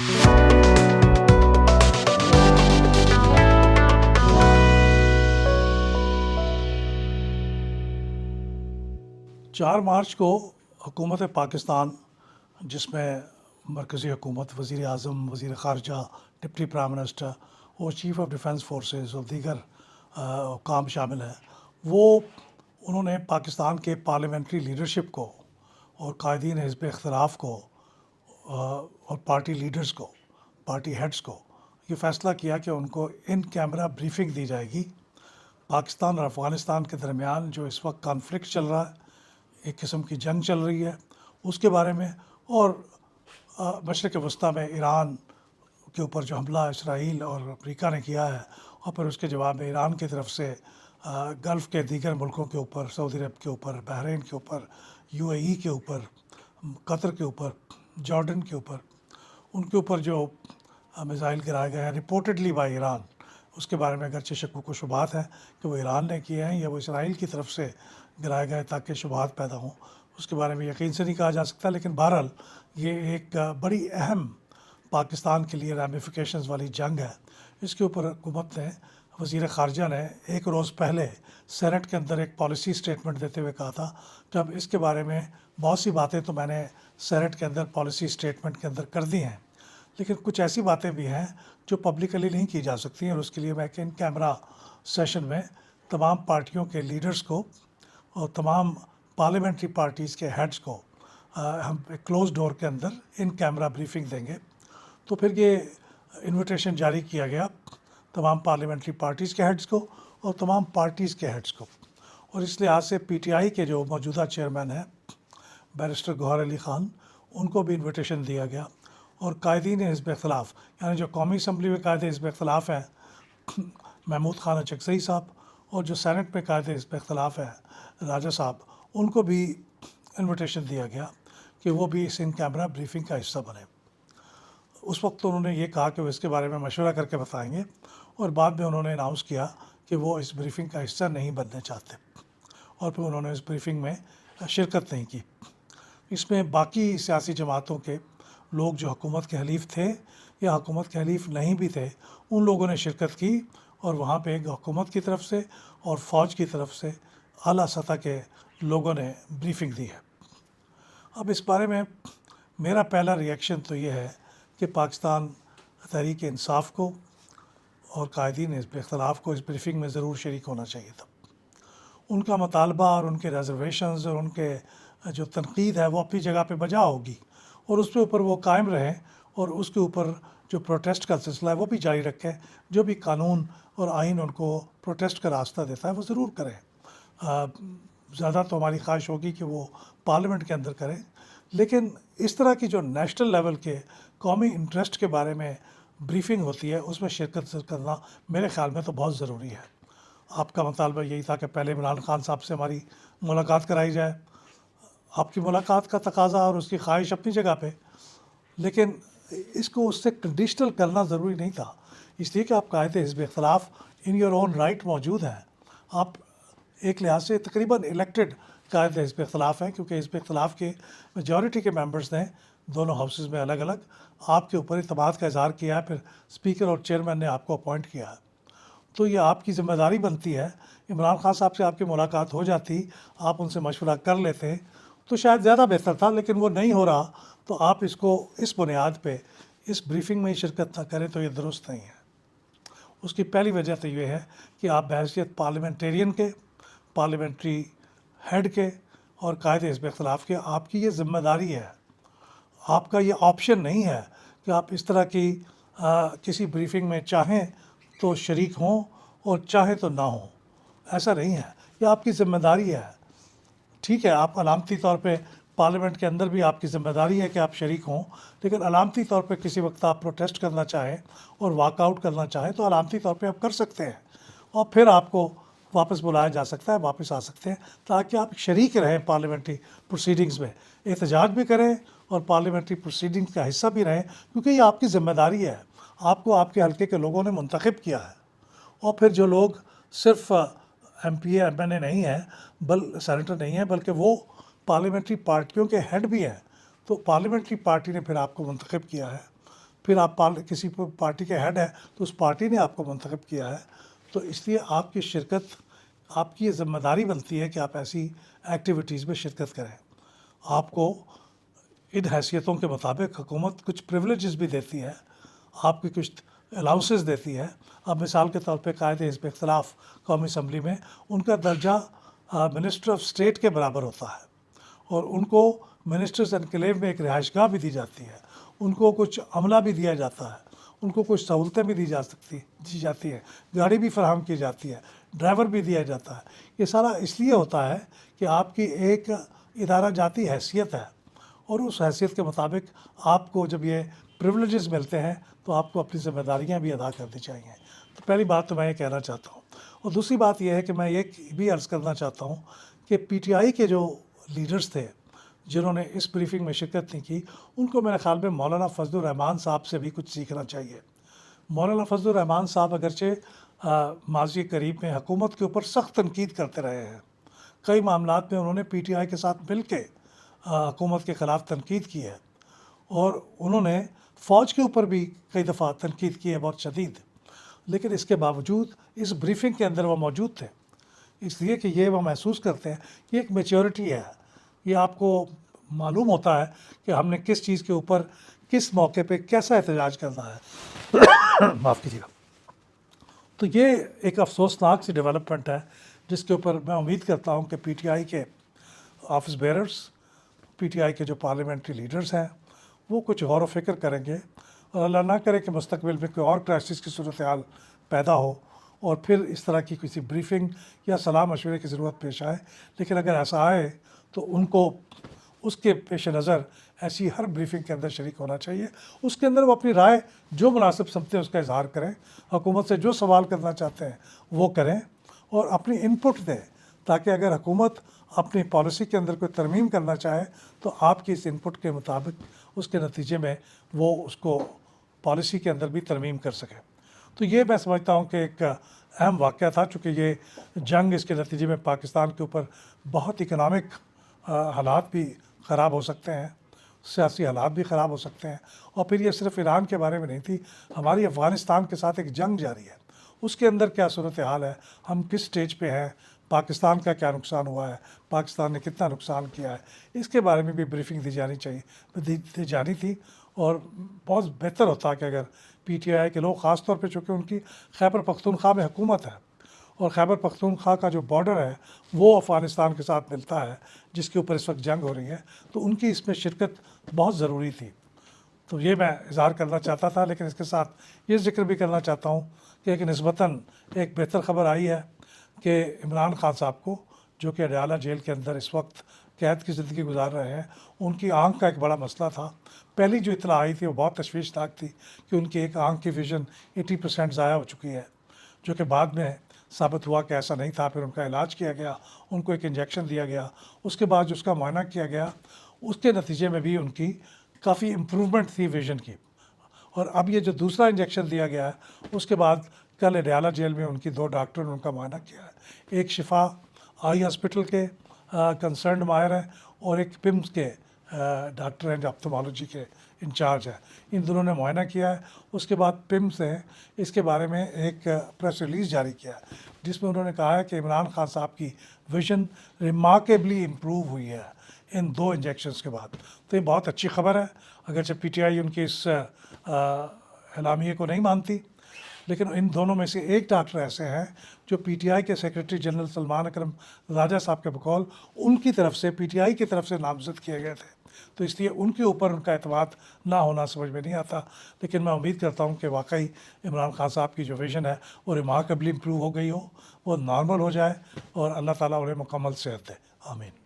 4 मार्च को हुकूमत पाकिस्तान, जिसमें मरकज़ी हुकूमत, वज़ीर आज़म, वज़ीर ख़ारजा, डिप्टी प्राइम मिनिस्टर और चीफ़ ऑफ डिफेंस फोर्सेस और दीगर काम शामिल हैं, उन्होंने पाकिस्तान के पार्लियामेंट्री लीडरशिप को और कायदीन हिज़्ब इख्तिलाफ़ को और पार्टी लीडर्स को, पार्टी हेड्स को ये फ़ैसला किया कि उनको इन कैमरा ब्रीफिंग दी जाएगी। पाकिस्तान और अफ़गानिस्तान के दरमियान जो इस वक्त कॉन्फ्लिक्ट चल रहा है, एक किस्म की जंग चल रही है, उसके बारे में, और मशरिक़ वस्ता में ईरान के ऊपर जो हमला इसराइल और अमेरिका ने किया है, और फिर उसके जवाब में ईरान की तरफ से गल्फ़ के दीगर मुल्कों के ऊपर, सऊदी अरब के ऊपर, बहरीन के ऊपर, यूएई के ऊपर, कतर के ऊपर, जॉर्डन के ऊपर, उनके ऊपर जो मिसाइल गिराए गए हैं रिपोर्टेडली बाय ईरान, उसके बारे में अगरचे शक व शुबहात हैं कि वो ईरान ने किए हैं या वो इसराइल की तरफ से गिराए गए ताकि शुबहात पैदा हों, उसके बारे में यकीन से नहीं कहा जा सकता। लेकिन बहरहाल ये एक बड़ी अहम पाकिस्तान के लिए रैमिफिकेशंस वाली जंग है। इसके ऊपर हुकूमत ने, वज़ीर ख़ारजा ने एक रोज़ पहले सेनेट के अंदर एक पॉलिसी स्टेटमेंट देते हुए कहा था कि अब इसके बारे में बहुत सी बातें तो मैंने सेनेट के अंदर पॉलिसी स्टेटमेंट के अंदर कर दी हैं, लेकिन कुछ ऐसी बातें भी हैं जो पब्लिकली नहीं की जा सकती हैं, और उसके लिए मैं इन कैमरा सेशन में तमाम पार्टियों के लीडर्स को और तमाम पार्लियामेंट्री पार्टीज़ के हेड्स को हम एक क्लोज डोर के अंदर इन कैमरा ब्रीफिंग देंगे। तो फिर ये इन्विटेशन जारी किया गया तमाम पार्लियामेंट्री पार्टीज़ के हेड्स को और तमाम पार्टीज़ के हेड्स को, और इस लिहाज से पीटीआई के जो मौजूदा चेयरमैन हैं बैरिस्टर गौहर अली ख़ान, उनको भी इन्विटेशन दिया गया, और कायदीन हिज़्ब इख्तिलाफ़, यानी जो कौमी असम्बली में कायदे हिज़्ब इख्तिलाफ़ हैं महमूद खान अचकज़ई साहब, और जो सेनेट में कायदे हिज़्ब इख्तिलाफ़ है राजा साहब, उनको भी इन्विटेशन दिया गया कि वो भी इस इन कैमरा ब्रीफिंग का हिस्सा बने। उस वक्त तो उन्होंने ये कहा कि वो इसके बारे में मशवरा करके बताएंगे, और बाद में उन्होंने अनाउंस किया कि वो इस ब्रीफिंग का हिस्सा नहीं बनने चाहते, और फिर उन्होंने इस ब्रीफिंग में शिरकत नहीं की। इसमें बाकी सियासी जमातों के लोग जो हुकूमत के हलीफ थे या हुकूमत के हलीफ नहीं भी थे, उन लोगों ने शिरकत की, और वहाँ पे हुकूमत की तरफ से और फ़ौज की तरफ से आला सतह के लोगों ने ब्रीफिंग दी है। अब इस बारे में मेरा पहला रिएक्शन तो ये है कि पाकिस्तान तहरीक इंसाफ को और कायदीन हिज़्ब इख्तिलाफ़ को इस ब्रीफिंग में ज़रूर शरीक होना चाहिए था। उनका मुतालबा और उनके रिजर्वेशंस और उनके जो तनकीद है वो अपनी जगह पे बजा होगी, और उसके ऊपर वो कायम रहें, और उसके ऊपर जो प्रोटेस्ट का सिलसिला है वो भी जारी रखें। जो भी कानून और आइन उनको प्रोटेस्ट का रास्ता देता है वो ज़रूर करें। ज़्यादा तो हमारी ख्वाहिश होगी कि वो पार्लियामेंट के अंदर करें, लेकिन इस तरह की जो नेशनल लेवल के कौमी इंटरेस्ट के बारे में ब्रीफिंग होती है उसमें शिरकत करना मेरे ख़्याल में तो बहुत ज़रूरी है। आपका मुतालबा यही था कि पहले इमरान खान साहब से हमारी मुलाकात कराई जाए। आपकी मुलाकात का तकाज़ा और उसकी ख्वाहिश अपनी जगह पे, लेकिन इसको उससे कंडीशनल करना ज़रूरी नहीं था, इसलिए कि आप कायदे हिज़्ब इख्तिलाफ़ इन योर ओन राइट मौजूद हैं। आप एक लिहाज से तकरीबन इलेक्टेड कायदे हिज़्ब इख्तिलाफ़ हैं, क्योंकि हिज़्ब इख्तिलाफ़ के मेजॉरिटी के मेंबर्स ने दोनों हाउसेस में अलग अलग आपके ऊपर इत्मीनान का इज़हार किया है, फिर स्पीकर और चेयरमैन ने आपको अपॉइंट किया है। तो ये आपकी ज़िम्मेदारी बनती है। इमरान खान साहब से आपकी मुलाकात हो जाती, आप उनसे मशवरा कर लेते तो शायद ज़्यादा बेहतर था, लेकिन वो नहीं हो रहा, तो आप इसको इस बुनियाद पे इस ब्रीफिंग में ही शिरकत ना करें तो ये दुरुस्त नहीं है। उसकी पहली वजह तो ये है कि आप बहैसियत पार्लियामेंटेरियन के, पार्लियामेंट्री हेड के और कायदे हिज़्ब इख्तिलाफ़ के, आपकी ये ज़िम्मेदारी है। आपका ये ऑप्शन नहीं है कि आप इस तरह की किसी ब्रीफिंग में चाहें तो शरीक हों और चाहें तो ना हों, ऐसा नहीं है। ये आपकी ज़िम्मेदारी है। ठीक है, आप अलामती तौर पे पार्लियामेंट के अंदर भी आपकी ज़िम्मेदारी है कि आप शरीक हों, लेकिन अलामती तौर पे किसी वक्त आप प्रोटेस्ट करना चाहें और वॉकआउट करना चाहें तो अलामती तौर पे आप कर सकते हैं, और फिर आपको वापस बुलाया जा सकता है, वापस आ सकते हैं, ताकि आप शरीक रहें पार्लियामेंट्री प्रोसीडिंग्स में, एहतजाज भी करें और पार्लियामेंट्री प्रोसीडिंग्स का हिस्सा भी रहें, क्योंकि ये आपकी ज़िम्मेदारी है। आपको आपके हल्के के लोगों ने मुंतखब किया है, और फिर जो लोग सिर्फ एमपी एमएनए नहीं हैं, सेनेटर नहीं हैं, बल्कि वो पार्लियामेंट्री पार्टियों के हेड भी हैं, तो पार्लियामेंट्री पार्टी ने फिर आपको मुंतखब किया है, پھر آپ کسی پارٹی کے ہیڈ ہیں تو اس پارٹی نے آپ کو منتخب کیا ہے، تو اس لیے آپ کی شرکت، آپ کی یہ ذمہ داری بنتی ہے کہ آپ ایسی ایکٹیویٹیز میں شرکت کریں۔ آپ کو ان حیثیتوں کے مطابق حکومت کچھ پریولیجز بھی دیتی ہے، آپ کی کچھ الاؤنسز دیتی ہے۔ اب مثال کے طور پہ قائد حزب اختلاف قومی اسمبلی میں ان کا درجہ منسٹر آف اسٹیٹ کے برابر ہوتا ہے، اور ان کو منسٹرز انکلیو میں ایک رہائش گاہ بھی دی جاتی ہے، ان کو کچھ عملہ بھی دیا جاتا ہے، ان کو کچھ سہولتیں بھی دی جاتی ہیں، گاڑی بھی فراہم کی جاتی ہے، ڈرائیور بھی دیا جاتا ہے۔ یہ سارا اس لیے ہوتا ہے کہ آپ کی ایک ادارہ جاتی حیثیت ہے، اور اس حیثیت کے مطابق آپ کو جب یہ پریولیجز ملتے ہیں تو آپ کو اپنی ذمہ داریاں بھی ادا کرنی چاہیے۔ تو پہلی بات تو میں یہ کہنا چاہتا ہوں، اور دوسری بات یہ ہے کہ میں یہ بھی عرض کرنا چاہتا ہوں کہ پی ٹی آئی کے جو لیڈرز تھے جنہوں نے اس بریفنگ میں شرکت نہیں کی، ان کو میرے خیال میں مولانا فضل الرحمان صاحب سے بھی کچھ سیکھنا چاہیے۔ مولانا فضل الرحمان صاحب اگرچہ ماضی قریب میں حکومت کے اوپر سخت تنقید کرتے رہے ہیں، کئی معاملات میں انہوں نے پی ٹی آئی کے ساتھ مل کے حکومت کے خلاف تنقید کی ہے، اور انہوں نے فوج کے اوپر بھی کئی دفعہ تنقید کی ہے بہت شدید، لیکن اس کے باوجود اس بریفنگ کے اندر وہ موجود تھے، اس لیے کہ یہ وہ محسوس کرتے ہیں کہ ایک میچورٹی ہے، یہ آپ کو معلوم ہوتا ہے کہ ہم نے کس چیز کے اوپر کس موقع پہ کیسا احتجاج کرنا ہے۔ معاف کیجیے گا۔ تو یہ ایک افسوسناک سی ڈیولپمنٹ ہے جس کے اوپر میں امید کرتا ہوں کہ پی ٹی آئی کے office bearers, P T I کے جو پارلیمنٹری لیڈرز ہیں، وہ کچھ غور و فکر کریں گے، اور اللہ نہ کرے کہ مستقبل میں کوئی اور کرائسس کی صورتحال پیدا ہو اور پھر اس طرح کی کسی بریفنگ یا صلاح مشورے کی ضرورت پیش آئے۔ لیکن اگر ایسا آئے تو ان کو اس کے پیش نظر ایسی ہر بریفنگ کے اندر شریک ہونا چاہیے، اس کے اندر وہ اپنی رائے جو مناسب سمجھتے ہیں اس کا اظہار کریں، حکومت سے جو سوال کرنا چاہتے ہیں وہ کریں، اور اپنی انپٹ دیں، تاکہ اگر حکومت اپنی پالیسی کے اندر کوئی ترمیم کرنا چاہے تو آپ کی اس انپٹ کے مطابق اس کے نتیجے میں وہ اس کو پالیسی کے اندر بھی ترمیم کر سکے۔ تو یہ میں سمجھتا ہوں کہ ایک اہم واقعہ تھا، چونکہ یہ جنگ اس کے نتیجے میں پاکستان کے اوپر بہت اکنامک حالات بھی خراب ہو سکتے ہیں، سیاسی حالات بھی خراب ہو سکتے ہیں، اور پھر یہ صرف ایران کے بارے میں نہیں تھی، ہماری افغانستان کے ساتھ ایک جنگ جاری ہے، اس کے اندر کیا صورتحال ہے، ہم کس سٹیج پہ ہیں، پاکستان کا کیا نقصان ہوا ہے، پاکستان نے کتنا نقصان کیا ہے، اس کے بارے میں بھی بریفنگ دی جانی تھی، اور بہت بہتر ہوتا کہ اگر پی ٹی آئی کے لوگ، خاص طور پہ چونکہ ان کی خیبر پختونخوا میں حکومت ہے، اور خیبر پختونخوا کا جو بارڈر ہے وہ افغانستان کے ساتھ ملتا ہے جس کے اوپر اس وقت جنگ ہو رہی ہے، تو ان کی اس میں شرکت بہت ضروری تھی۔ تو یہ میں اظہار کرنا چاہتا تھا، لیکن اس کے ساتھ یہ ذکر بھی کرنا چاہتا ہوں کہ ایک نسبتاً ایک بہتر خبر آئی ہے کہ عمران خان صاحب کو، جو کہ اڈیالہ جیل کے اندر اس وقت قید کی زندگی گزار رہے ہیں، ان کی آنکھ کا ایک بڑا مسئلہ تھا۔ پہلی جو اطلاع آئی تھی وہ بہت تشویشناک تھی کہ ان کی ایک آنکھ کی ویژن 80% ضائع ہو چکی ہے، جو کہ بعد میں ثابت ہوا کہ ایسا نہیں تھا۔ پھر ان کا علاج کیا گیا، ان کو ایک انجیکشن دیا گیا، اس کے بعد جو اس کا معائنہ کیا گیا اس کے نتیجے میں بھی ان کی کافی امپرومنٹ تھی ویژن کی، اور اب یہ جو دوسرا انجیکشن دیا گیا ہے اس کے بعد کل اڈیالہ جیل میں ان کی 2 ڈاکٹروں نے ان کا معائنہ کیا ہے، ایک شفا آئی ہاسپٹل کے کنسرنڈ ماہر ہیں، اور ایک پمس کے ڈاکٹر ہیں جو آپتھمالوجی کے انچارج ہیں، ان دونوں نے معائنہ کیا ہے۔ اس کے بعد پمس نے اس کے بارے میں ایک پریس ریلیز جاری کیا ہے جس میں انہوں نے کہا ہے کہ عمران خان صاحب کی ویژن ریمارکیبلی امپروو ہوئی ہے ان 2 انجیکشنز کے بعد۔ تو یہ بہت اچھی خبر ہے، اگرچہ پی ٹی آئی ان کی اس اعلامیے کو نہیں مانتی، لیکن ان دونوں میں سے ایک ڈاکٹر ایسے ہیں جو پی ٹی آئی کے سیکرٹری جنرل سلمان اکرم راجہ صاحب کے بقول ان کی طرف سے، پی ٹی آئی کی طرف سے نامزد کیے گئے تھے، تو اس لیے ان کے اوپر ان کا اعتماد نہ ہونا سمجھ میں نہیں آتا۔ لیکن میں امید کرتا ہوں کہ واقعی عمران خان صاحب کی جو ویژن ہے وہ ریمارکیبلی امپروو ہو گئی ہو، وہ نارمل ہو جائے، اور اللہ تعالیٰ انہیں مکمل صحت دے۔ آمین۔